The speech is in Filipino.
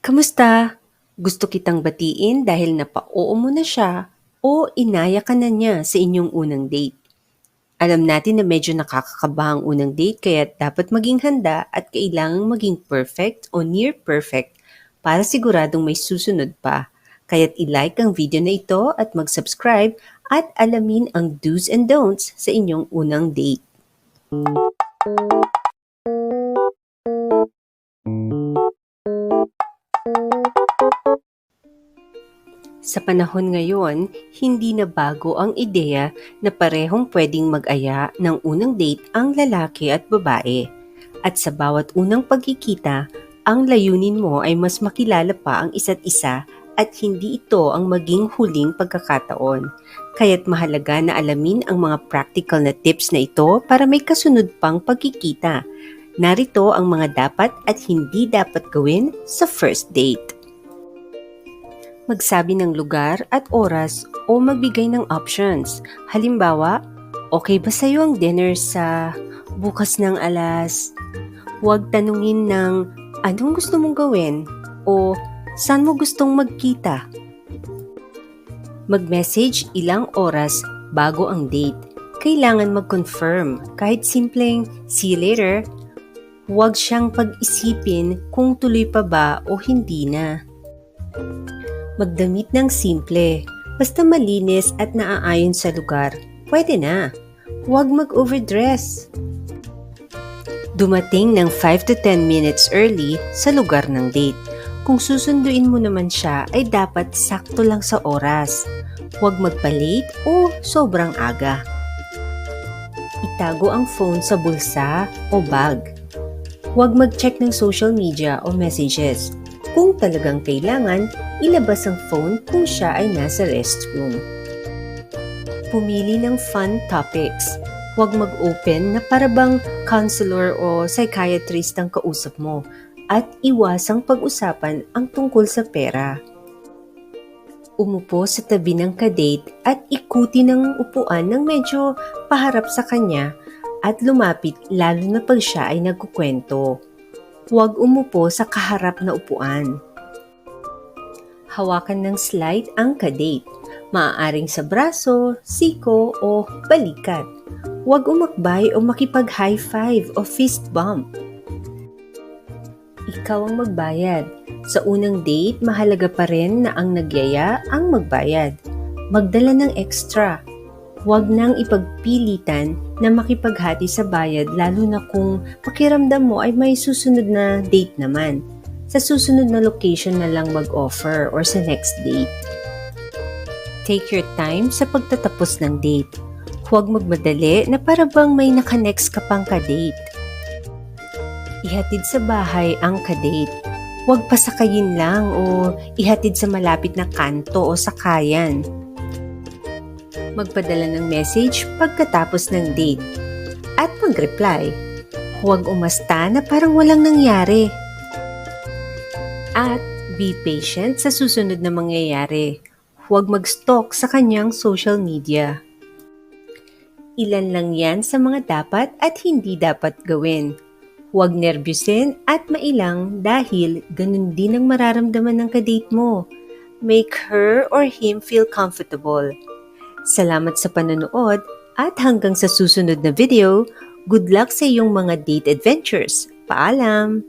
Kamusta? Gusto kitang batiin dahil napao mo na siya o inaya ka na niya sa inyong unang date. Alam natin na medyo nakakakaba ang unang date kaya dapat maging handa at kailangang maging perfect o near perfect para siguradong may susunod pa. Kaya't i-like ang video na ito at mag-subscribe at alamin ang do's and don'ts sa inyong unang date. Sa panahon ngayon, hindi na bago ang ideya na parehong pwedeng mag-aya ng unang date ang lalaki at babae. At sa bawat unang pagkikita, ang layunin mo ay mas makilala pa ang isa't isa at hindi ito ang maging huling pagkakataon. Kaya't mahalaga na alamin ang mga practical na tips na ito para may kasunod pang pagkikita. Narito ang mga dapat at hindi dapat gawin sa first date. Magsabi ng lugar at oras o magbigay ng options. Halimbawa, okay ba sa'yo ang dinner sa bukas ng alas? Huwag tanungin ng anong gusto mong gawin o saan mo gustong magkita. Mag-message ilang oras bago ang date. Kailangan mag-confirm kahit simpleng see you later. Huwag siyang pag-isipin kung tuloy pa ba o hindi na. Magdamit ng simple, basta malinis at naaayon sa lugar, pwede na. Huwag mag-overdress. Dumating ng 5 to 10 minutes early sa lugar ng date. Kung susunduin mo naman siya ay dapat sakto lang sa oras. Huwag magpa-late o sobrang aga. Itago ang phone sa bulsa o bag. Huwag mag-check ng social media o messages. Kung talagang kailangan, ilabas ang phone kung siya ay nasa restroom. Pumili ng fun topics. Huwag mag-open na parabang counselor o psychiatrist ang kausap mo at iwasang pag-usapan ang tungkol sa pera. Umupo sa tabi ng kadate at ikuti ng upuan ng medyo paharap sa kanya at lumapit lalo na pag siya ay nagkukwento. Huwag umupo sa kaharap na upuan. Hawakan ng slight ang kadate, maaaring sa braso, siko o balikat. Huwag umakbay o makipag-high five o fist bump. Ikaw ang magbayad. Sa unang date, mahalaga pa rin na ang nagyaya ang magbayad. Magdala ng extra. Huwag nang ipagpilitan na makipaghati sa bayad lalo na kung pakiramdam mo ay may susunod na date naman. Sa susunod na location na lang mag-offer or sa next date. Take your time sa pagtatapos ng date. Huwag magmadali na parabang may naka-next ka pang ka-date. Ihatid sa bahay ang ka-date. Huwag pasakayin lang o ihatid sa malapit na kanto o sakayan. Magpadala ng message pagkatapos ng date at mag-reply. Huwag umasta na parang walang nangyari. At be patient sa susunod na mangyayari. Huwag mag-stalk sa kanyang social media. Ilan lang yan sa mga dapat at hindi dapat gawin. Huwag nervyusin at mailang dahil ganun din ang mararamdaman ng kadate mo. Make her or him feel comfortable. Salamat sa panonood at hanggang sa susunod na video, good luck sa iyong mga date adventures. Paalam!